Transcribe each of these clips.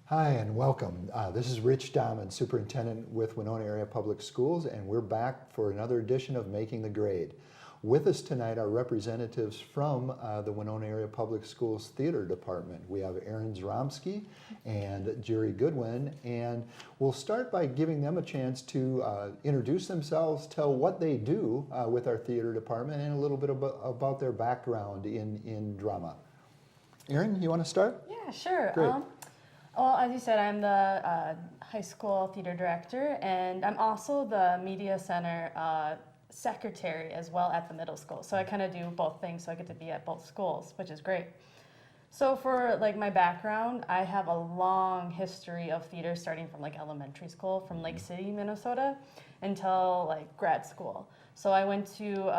Hi and welcome. This is Rich Dahman, Superintendent with Winona Area Public Schools, and we're back for another edition of Making the Grade. With us tonight are representatives from the Winona Area Public Schools Theater Department. We have Aaron Zromsky and Jerry Goodwin, and we'll start by giving them a chance to introduce themselves, tell what they do with our theater department, and a little bit about their background in drama. Aaron, you want to start? Yeah, sure. Great. Well, as you said, I'm the high school theater director, and I'm also the media center secretary as well at the middle school. So I kind of do both things, so I get to be at both schools, which is great. So for like my background, I have a long history of theater starting from like elementary school from Lake City, Minnesota, until like grad school. So I went to,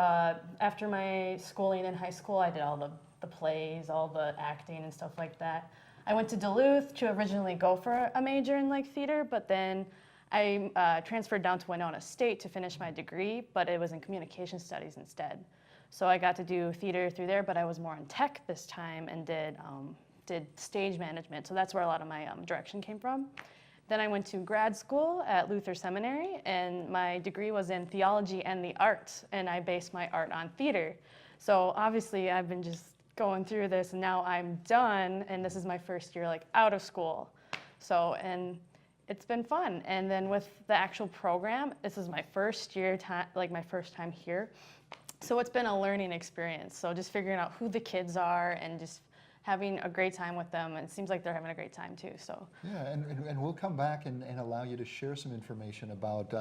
after my schooling in high school, I did all the plays, all the acting and stuff like that. I went to Duluth to originally go for a major in like theater, but then I transferred down to Winona State to finish my degree, but it was in communication studies instead. So I got to do theater through there, but I was more in tech this time and did stage management. So that's where a lot of my direction came from. Then I went to grad school at Luther Seminary, and my degree was in theology and the arts, and I based my art on theater. So obviously I've been just going through this, and now I'm done, and this is my first year like out of school. So, and it's been fun. And then with the actual program, this is my first year, like my first time here. So it's been a learning experience. So just figuring out who the kids are and just having a great time with them. And it seems like they're having a great time too, so. Yeah, and we'll come back and allow you to share some information about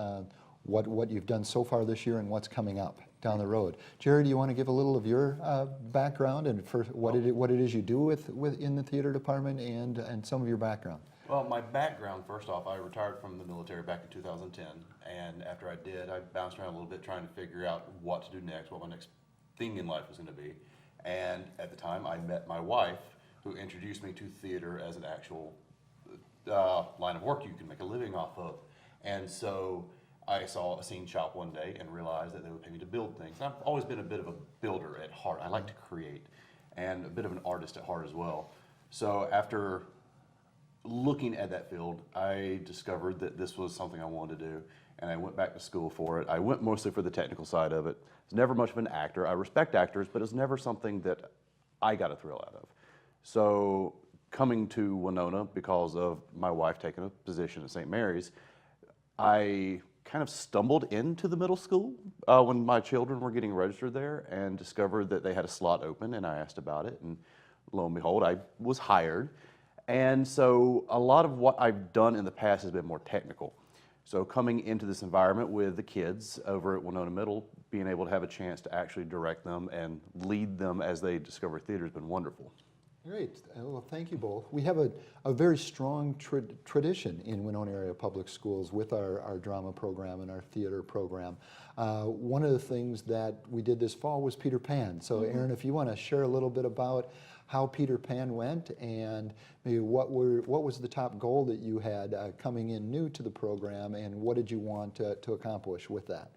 what you've done so far this year and what's coming up down the road. Jerry, do you want to give a little of your background and for what it is you do in the theater department and some of your background? Well, my background, first off, I retired from the military back in 2010, and after I did, I bounced around a little bit trying to figure out what to do next, what my next thing in life was going to be. And at the time, I met my wife, who introduced me to theater as an actual line of work you can make a living off of. And so I saw a scene shop one day and realized that they would pay me to build things. And I've always been a bit of a builder at heart. I like to create, and a bit of an artist at heart as well. So after looking at that field, I discovered that this was something I wanted to do, and I went back to school for it. I went mostly for the technical side of it. I was never much of an actor. I respect actors, but it's never something that I got a thrill out of. So coming to Winona because of my wife taking a position at St. Mary's, I kind of stumbled into the middle school when my children were getting registered there and discovered that they had a slot open, and I asked about it, and lo and behold, I was hired. And so a lot of what I've done in the past has been more technical. So coming into this environment with the kids over at Winona Middle, being able to have a chance to actually direct them and lead them as they discover theater has been wonderful. Great. Well, thank you both. We have a very strong tradition in Winona Area Public Schools with our drama program and our theater program. One of the things that we did this fall was Peter Pan. So Aaron, if you want to share a little bit about how Peter Pan went and maybe what was the top goal that you had coming in new to the program, and what did you want to accomplish with that?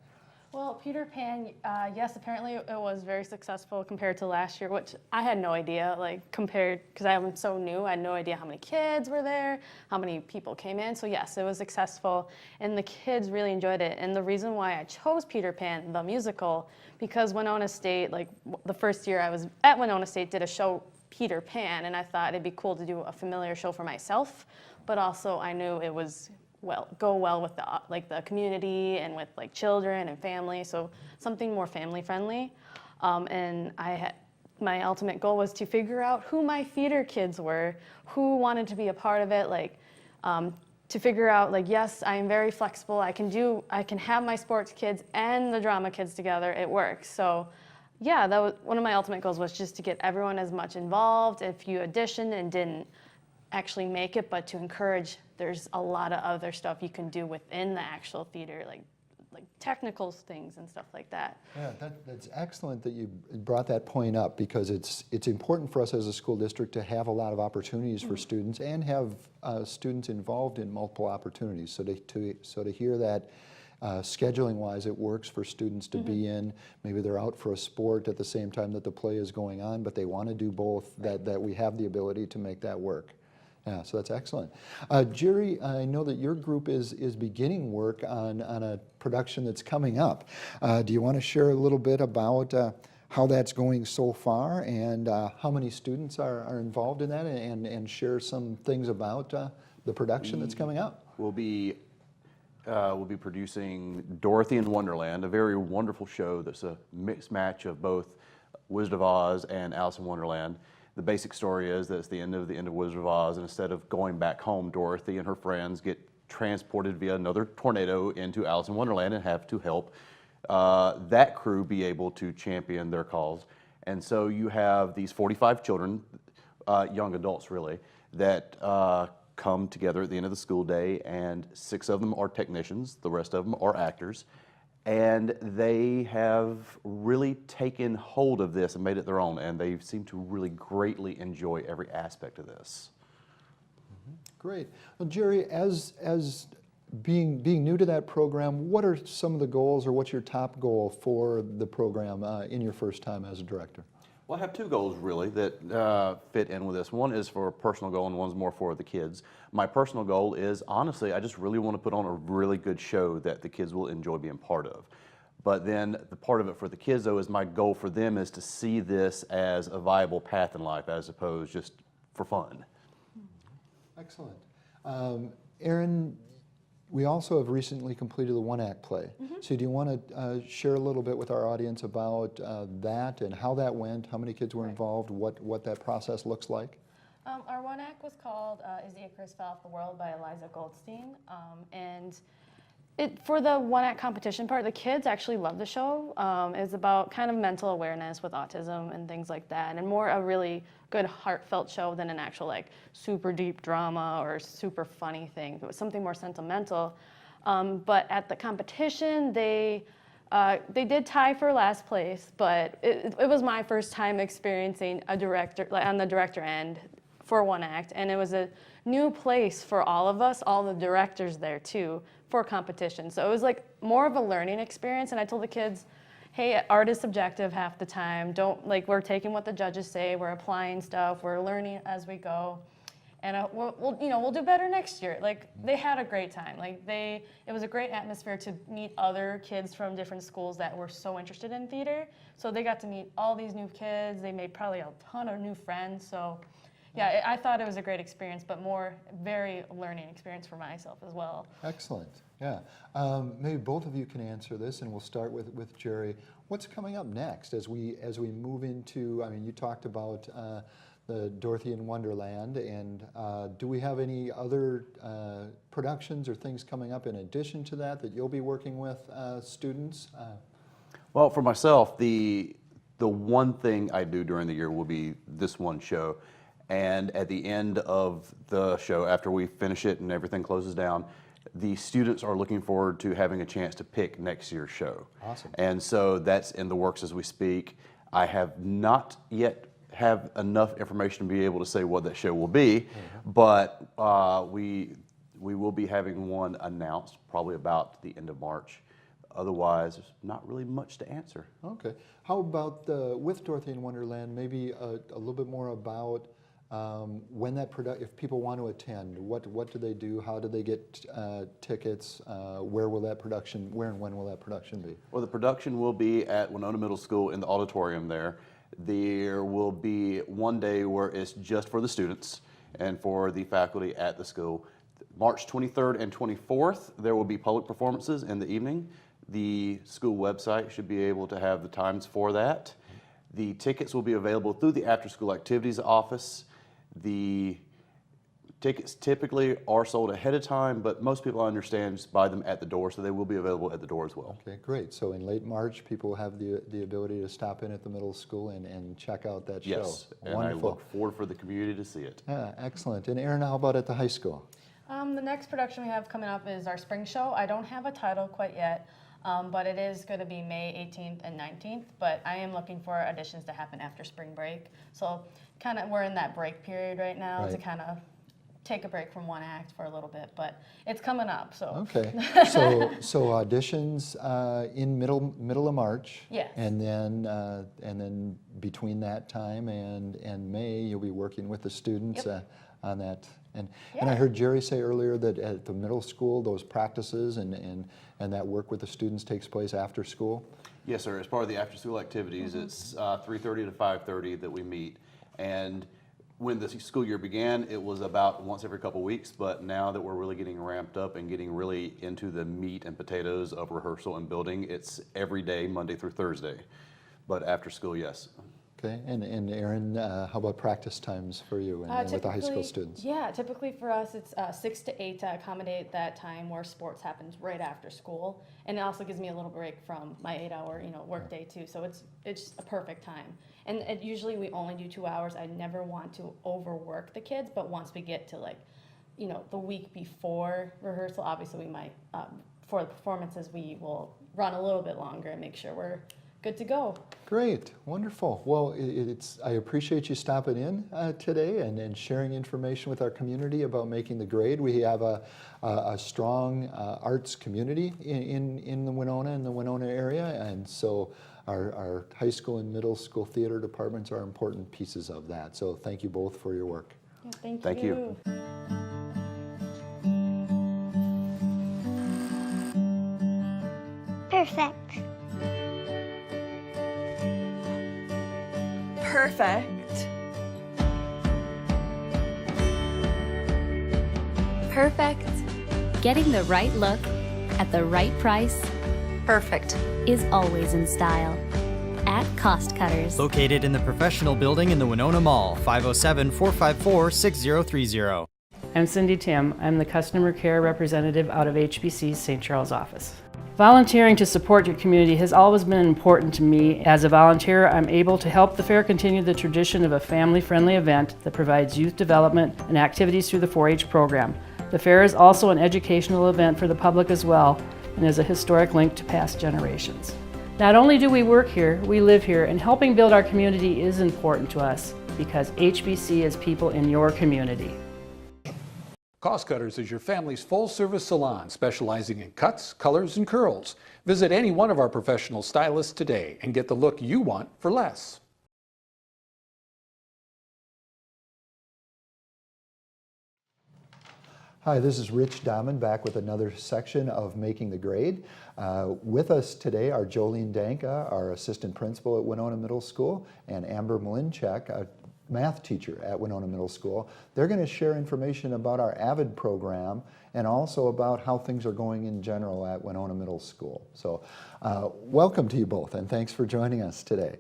Well, Peter Pan, yes, apparently it was very successful compared to last year, which I had no idea, like compared, because I'm so new, I had no idea how many kids were there, how many people came in. So yes, it was successful, and the kids really enjoyed it. And the reason why I chose Peter Pan, the musical, because Winona State, like the first year I was at Winona State, did a show, Peter Pan, and I thought it'd be cool to do a familiar show for myself, but also I knew it was go well with the community and with like children and family, so something more family friendly. And my ultimate goal was to figure out who my theater kids were, who wanted to be a part of it, like to figure out like, yes, I am very flexible. I can have my sports kids and the drama kids together. It works. So yeah, that was one of my ultimate goals, was just to get everyone as much involved. If you auditioned and didn't actually make it, but to encourage, there's a lot of other stuff you can do within the actual theater, like technical things and stuff like that. Yeah, that's excellent that you brought that point up, because it's important for us as a school district to have a lot of opportunities for students and have students involved in multiple opportunities. So to hear that scheduling wise it works for students to be in, maybe they're out for a sport at the same time that the play is going on, but they want to do both, that we have the ability to make that work. Yeah, so that's excellent. Jerry, I know that your group is beginning work on a production that's coming up. Do you want to share a little bit about how that's going so far and how many students are involved in that and share some things about the production that's coming up? We'll be producing Dorothy in Wonderland, a very wonderful show that's a mixed match of both Wizard of Oz and Alice in Wonderland. The basic story is that it's the end of Wizard of Oz, and instead of going back home, Dorothy and her friends get transported via another tornado into Alice in Wonderland and have to help that crew be able to champion their cause. And so you have these 45 children, young adults really, that come together at the end of the school day, and 6 of them are technicians, the rest of them are actors. And they have really taken hold of this and made it their own, and they seem to really greatly enjoy every aspect of this. Great. Well, Jerry, as being new to that program, what are some of the goals, or what's your top goal for the program in your first time as a director? Well, I have 2 goals really that fit in with this. One is for a personal goal and one's more for the kids. My personal goal is, honestly, I just really want to put on a really good show that the kids will enjoy being part of. But then the part of it for the kids, though, is my goal for them is to see this as a viable path in life as opposed just for fun. Excellent. Aaron, we also have recently completed the one-act play. So do you want to share a little bit with our audience about that and how that went, how many kids were involved, what that process looks like? Our one act was called Is the Icarus Fell Off the World by Eliza Goldstein. And for the one act competition part, the kids actually love the show. It's about kind of mental awareness with autism and things like that, and more a really good heartfelt show than an actual like super deep drama or super funny thing. It was something more sentimental. But at the competition, they did tie for last place, but it was my first time experiencing a director, like on the director end for one act, and it was a new place for all of us, all the directors there too, for competition. So it was like more of a learning experience, and I told the kids, hey, art is subjective half the time. Don't, like, we're taking what the judges say, we're applying stuff, we're learning as we go. And we'll do better next year. Like, they had a great time. Like, it was a great atmosphere to meet other kids from different schools that were so interested in theater. So they got to meet all these new kids. They made probably a ton of new friends. So yeah, I thought it was a great experience, but very learning experience for myself as well. Excellent. Yeah. Maybe both of you can answer this, and we'll start with Jerry. What's coming up next as we move into? I mean, you talked about the Dorothy in Wonderland, and do we have any other productions or things coming up in addition to that you'll be working with students? Well, for myself, the one thing I do during the year will be this one show. And at the end of the show, after we finish it and everything closes down, the students are looking forward to having a chance to pick next year's show. Awesome. And so that's in the works as we speak. I have not yet have enough information to be able to say what that show will be, but we will be having one announced probably about the end of March. Otherwise, there's not really much to answer. Okay. How about with Dorothy in Wonderland, maybe a little bit more about when that if people want to attend, what do they do? How do they get tickets? Where and when will that production be? Well, the production will be at Winona Middle School in the auditorium there. There will be one day where it's just for the students and for the faculty at the school. March 23rd and 24th, there will be public performances in the evening. The school website should be able to have the times for that. The tickets will be available through the after-school activities office. The tickets typically are sold ahead of time, but most people I understand just buy them at the door, so they will be available at the door as well. Okay, great. So in late March, people will have the ability to stop in at the middle school and check out that show. Yes, and Wonderful. I look forward for the community to see it. Yeah, excellent. And Aaron, how about at the high school? The next production we have coming up is our spring show. I don't have a title quite yet, but it is going to be May 18th and 19th, but I am looking for auditions to happen after spring break. So kind of we're in that break period right now to kind of take a break from one act for a little bit, but it's coming up. So Okay, so auditions in middle of March. Yes. And then between that time and May, you'll be working with the students on that And I heard Jerry say earlier that at the middle school, those practices and that work with the students takes place after school? Yes, sir. As part of the after-school activities, it's 3:30 to 5:30 that we meet. And when the school year began, it was about once every couple weeks, but now that we're really getting ramped up and getting really into the meat and potatoes of rehearsal and building, it's every day, Monday through Thursday. But after school, yes. Okay, and Erin, how about practice times for you and with the high school students? Yeah, typically for us it's 6 to 8 to accommodate that time where sports happens right after school, and it also gives me a little break from my 8-hour work day too. So it's a perfect time. And usually we only do 2 hours. I never want to overwork the kids, but once we get to the week before rehearsal, obviously we might for the performances we will run a little bit longer and make sure we're good to go. Great, wonderful. Well, I appreciate you stopping in today and sharing information with our community about making the grade. We have a strong arts community in the Winona area, and so our high school and middle school theater departments are important pieces of that. So thank you both for your work. Yeah, thank you. Thank you. Perfect. Perfect. Perfect. Getting the right look at the right price Perfect. is always in style. At Cost Cutters. Located in the professional building in the Winona Mall, 507-454-6030. I'm Cindy Tim. I'm the customer care representative out of HBC's St. Charles office. Volunteering to support your community has always been important to me. As a volunteer, I'm able to help the fair continue the tradition of a family-friendly event that provides youth development and activities through the 4-H program. The fair is also an educational event for the public as well, and is a historic link to past generations. Not only do we work here, we live here, and helping build our community is important to us because HBC is people in your community. Cost Cutters is your family's full-service salon specializing in cuts, colors, and curls. Visit any one of our professional stylists today and get the look you want for less. Hi, this is Rich Dahman back with another section of Making the Grade. With us today are Jolene Danka, our assistant principal at Winona Middle School, and Amber Malinchak, a math teacher at Winona Middle School. They're going to share information about our AVID program and also about how things are going in general at Winona Middle School. So welcome to you both, and thanks for joining us today.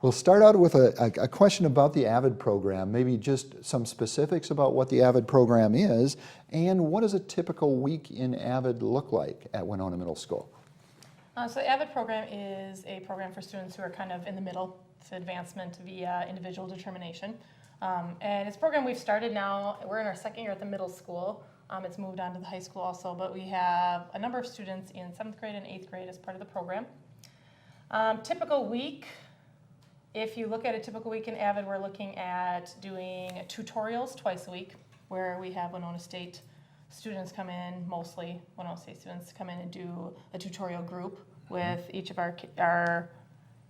We'll start out with a question about the AVID program, maybe just some specifics about what the AVID program is, and what does a typical week in AVID look like at Winona Middle School? So the AVID program is a program for students who are kind of in the middle to advancement via individual determination. And it's a program we've started now. We're in our second year at the middle school. It's moved on to the high school also, but we have a number of students in 7th grade and 8th grade as part of the program. Typical week, if you look at a typical week in AVID, we're looking at doing tutorials twice a week, where we have Winona State students come in, mostly Winona State students come in and do a tutorial group with each of our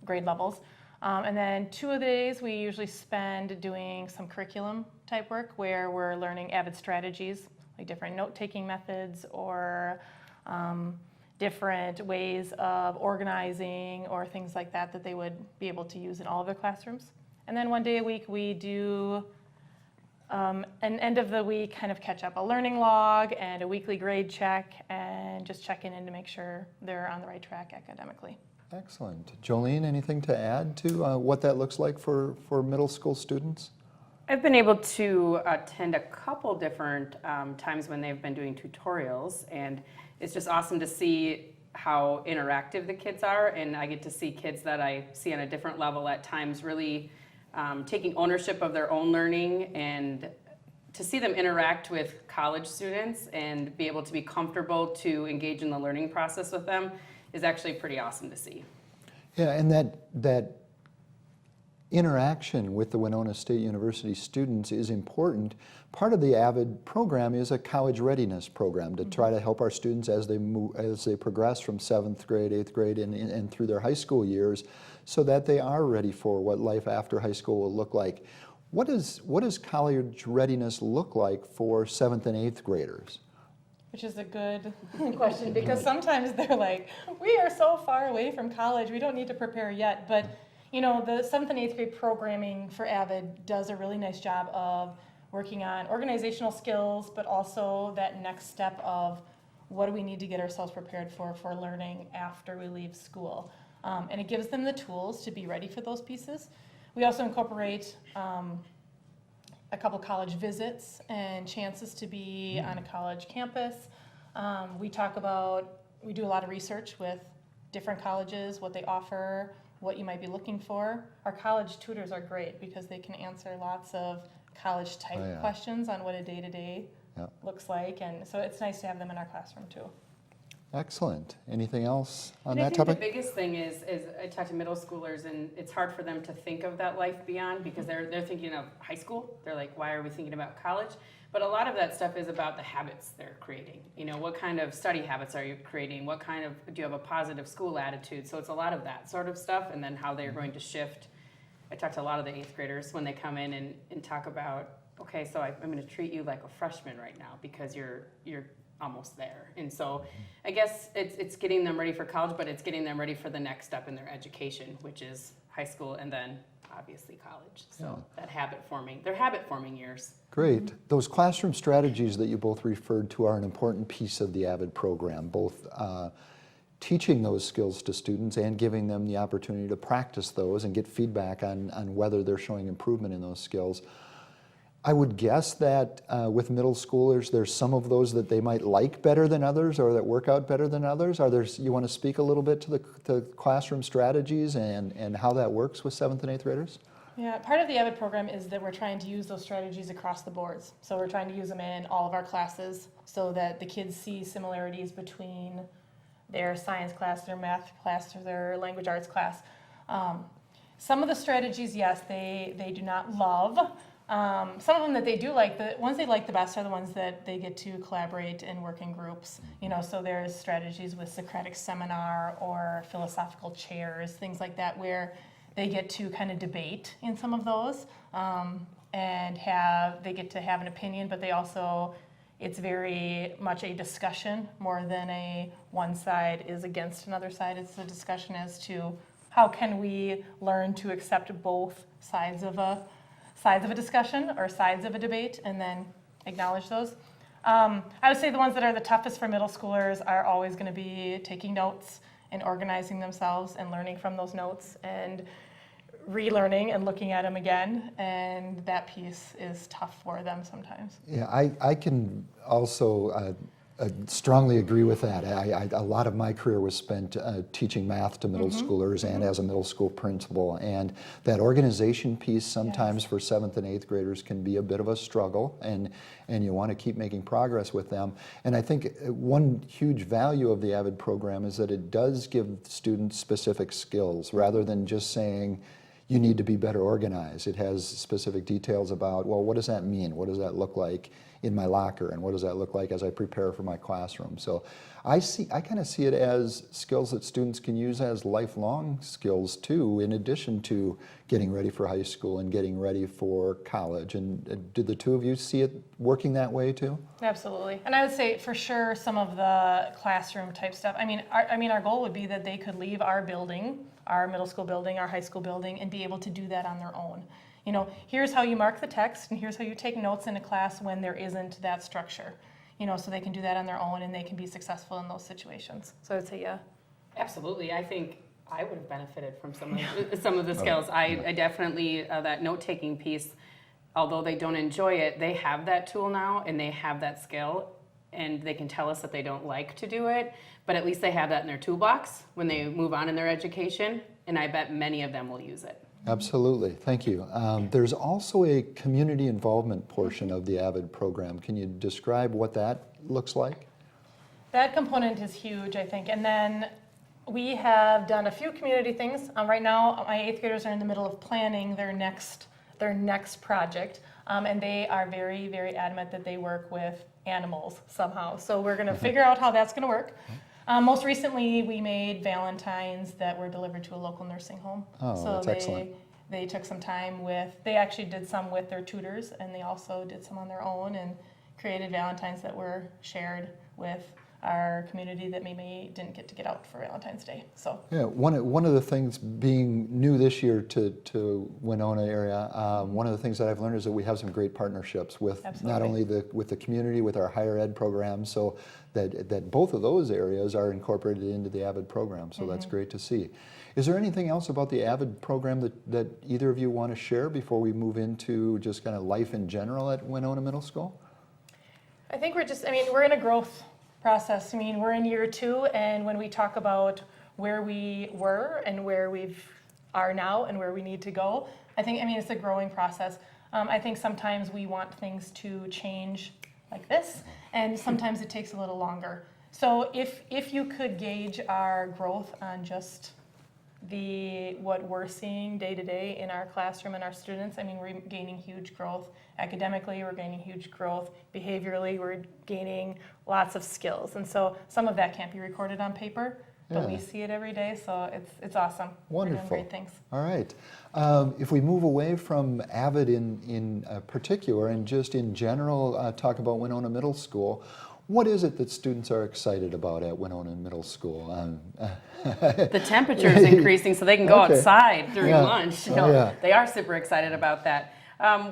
grade levels. And then 2 of the days we usually spend doing some curriculum type work where we're learning AVID strategies, like different note-taking methods or different ways of organizing or things like that that they would be able to use in all of their classrooms. And then 1 day a week we do an end of the week kind of catch up, a learning log and a weekly grade check, and just checking in to make sure they're on the right track academically. Excellent. Jolene, anything to add to what that looks like for middle school students? I've been able to attend a couple different times when they've been doing tutorials, and it's just awesome to see how interactive the kids are, and I get to see kids that I see on a different level at times really taking ownership of their own learning, and to see them interact with college students and be able to be comfortable to engage in the learning process with them is actually pretty awesome to see. Yeah, and that interaction with the Winona State University students is important. Part of the AVID program is a college readiness program to try to help our students as they progress from 7th grade, 8th grade, and through their high school years, so that they are ready for what life after high school will look like. What does college readiness look like for 7th and 8th graders? Which is a good question, because sometimes they're like, we are so far away from college, we don't need to prepare yet. But, you know, the 7th and 8th grade programming for AVID does a really nice job of working on organizational skills, but also that next step of what do we need to get ourselves prepared for learning after we leave school. And it gives them the tools to be ready for those pieces. We also incorporate a couple college visits and chances to be on a college campus. We do a lot of research with different colleges, what they offer, what you might be looking for. Our college tutors are great because they can answer lots of college type questions on what a day-to-day looks like, and so it's nice to have them in our classroom too. Excellent. Anything else on And I that think topic? the biggest thing is I talk to middle schoolers, and it's hard for them to think of that life beyond because they're thinking of high school. They're like, why are we thinking about college? But a lot of that stuff is about the habits they're creating. You know, what kind of study habits are you creating? What kind of, do you have a positive school attitude? So it's a lot of that sort of stuff, and then how they're going to shift. I talk to a lot of the 8th graders when they come in and talk about, okay, so I'm going to treat you like a freshman right now because you're almost there. And so I guess it's getting them ready for college, but it's getting them ready for the next step in their education, which is high school and then obviously college. So that they're habit forming years. Great. Those classroom strategies that you both referred to are an important piece of the AVID program, both teaching those skills to students and giving them the opportunity to practice those and get feedback on whether they're showing improvement in those skills. I would guess that with middle schoolers, there's some of those that they might like better than others or that work out better than others. You want to speak a little bit to the classroom strategies and how that works with 7th and 8th graders? Yeah, part of the AVID program is that we're trying to use those strategies across the boards. So we're trying to use them in all of our classes so that the kids see similarities between their science class, their math class, or their language arts class. Some of the strategies, yes, they do not love. Some of them that they do like, the ones they like the best are the ones that they get to collaborate and work in groups. You know, so there's strategies with Socratic seminar or philosophical chairs, things like that, where they get to kind of debate in some of those and they get to have an opinion, but they also, it's very much a discussion more than a one side is against another side. It's a discussion as to how can we learn to accept both sides of a discussion or sides of a debate and then acknowledge those. I would say the ones that are the toughest for middle schoolers are always going to be taking notes and organizing themselves and learning from those notes and relearning and looking at them again, and that piece is tough for them sometimes. Yeah, I can also strongly agree with that. A lot of my career was spent teaching math to middle schoolers and as a middle school principal, and that organization piece sometimes for 7th and 8th graders can be a bit of a struggle, and you want to keep making progress with them. And I think one huge value of the AVID program is that it does give students specific skills rather than just saying, you need to be better organized. It has specific details about, well, what does that mean? What does that look like in my locker? And what does that look like as I prepare for my classroom? So I kind of see it as skills that students can use as lifelong skills too, in addition to getting ready for high school and getting ready for college. And did the two of you see it working that way too? Absolutely. And I would say for sure some of the classroom type stuff, our goal would be that they could leave our building, our middle school building, our high school building, and be able to do that on their own. You know, here's how you mark the text, and here's how you take notes in a class when there isn't that structure. You know, so they can do that on their own and they can be successful in those situations. So I would say, yeah. Absolutely. I think I would have benefited from some of the skills. I definitely, that note-taking piece, although they don't enjoy it, they have that tool now and they have that skill, and they can tell us that they don't like to do it, but at least they have that in their toolbox when they move on in their education, and I bet many of them will use it. Absolutely, thank you. There's also a community involvement portion of the AVID program. Can you describe what that looks like? That component is huge, I think. And then we have done a few community things. Right now, my 8th graders are in the middle of planning their next project. And they are very, very adamant that they work with animals somehow. So we're going to figure out how that's going to work. Most recently, we made Valentines that were delivered to a local nursing home. Oh, so that's excellent. They took some time they actually did some with their tutors, and they also did some on their own and created Valentines that were shared with our community that maybe didn't get to get out for Valentine's Day. So Yeah, one of the things being new this year to Winona area, one of the things that I've learned is that we have some great partnerships with not only with the community, with our higher ed programs, so that both of those areas are incorporated into the AVID program. So that's great to see. Is there anything else about the AVID program that either of you want to share before we move into just kind of life in general at Winona Middle School? I think we're in a growth process. I mean, we're in year 2, and when we talk about where we were and where we are now and where we need to go, it's a growing process. I think sometimes we want things to change like this, and sometimes it takes a little longer. So if you could gauge our growth on just what we're seeing day to day in our classroom and our students, we're gaining huge growth academically, we're gaining huge growth behaviorally, we're gaining lots of skills, and so some of that can't be recorded on paper, but we see it every day, so it's awesome. Wonderful. We're doing great things. All right. If we move away from AVID in particular and just in general talk about Winona Middle School, what is it that students are excited about at Winona Middle School? The temperature is increasing so they can go outside during lunch. They are super excited about that.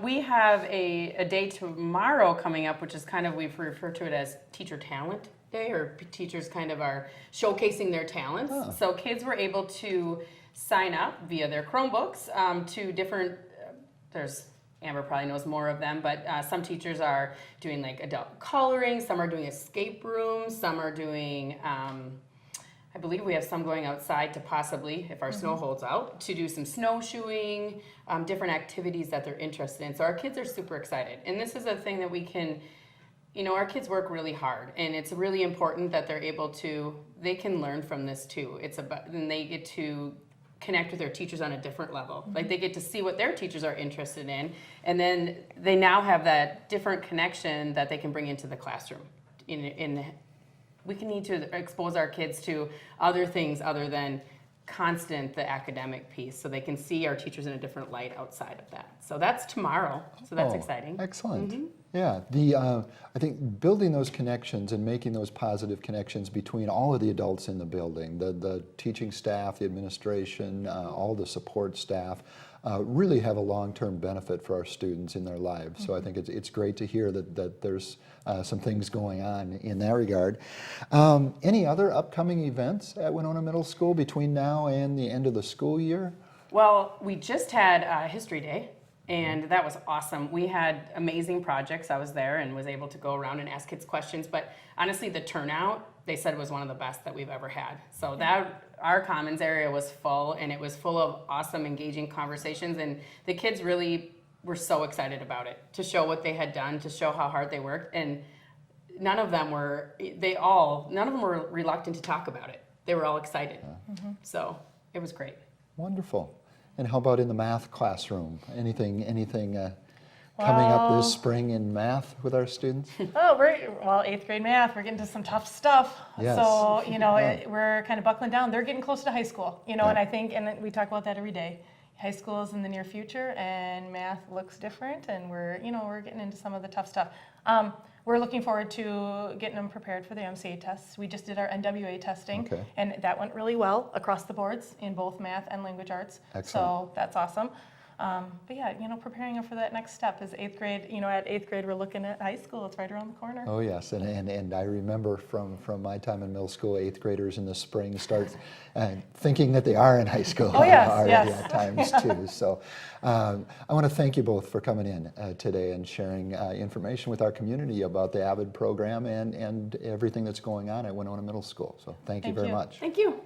We have a day tomorrow coming up, which is we've referred to it as Teacher Talent Day, or teachers kind of are showcasing their talents. So kids were able to sign up via their Chromebooks to different, Amber probably knows more of them, but some teachers are doing like adult coloring, some are doing escape rooms, some are doing, I believe we have some going outside to possibly, if our snow holds out, to do some snowshoeing, different activities that they're interested in. So our kids are super excited. And this is a thing that we can, our kids work really hard, and it's really important that they can learn from this too. And they get to connect with their teachers on a different level. Like they get to see what their teachers are interested in, and then they now have that different connection that they can bring into the classroom. We need to expose our kids to other things other than the academic piece, so they can see our teachers in a different light outside of that. So that's tomorrow, so that's exciting. Excellent. Yeah, I think building those connections and making those positive connections between all of the adults in the building, the teaching staff, the administration, all the support staff, really have a long-term benefit for our students in their lives. So I think it's great to hear that there's some things going on in that regard. Any other upcoming events at Winona Middle School between now and the end of the school year? Well, we just had History Day, and that was awesome. We had amazing projects. I was there and was able to go around and ask kids questions, but honestly the turnout, they said, was one of the best that we've ever had. So our commons area was full, and it was full of awesome, engaging conversations, and the kids really were so excited about it, to show what they had done, to show how hard they worked, and none of them were reluctant to talk about it. They were all excited. So it was great. Wonderful. And how about in the math classroom? Anything coming up this spring in math with our students? Oh, 8th grade math, we're getting to some tough stuff. Yes. So, we're kind of buckling down. They're getting close to high school, and I think, and we talk about that every day. High school is in the near future, and math looks different, and we're getting into some of the tough stuff. We're looking forward to getting them prepared for the MCA tests. We just did our NWA testing, and that went really well across the boards in both math and language arts. Excellent. So that's awesome. But yeah, preparing them for that next step is 8th grade. At 8th grade, we're looking at high school. It's right around the corner. Oh yes, and I remember from my time in middle school, 8th graders in the spring start thinking that they are in high school already at times too. So I want to thank you both for coming in today and sharing information with our community about the AVID program and everything that's going on at Winona Middle School. So thank you very much. Thank you.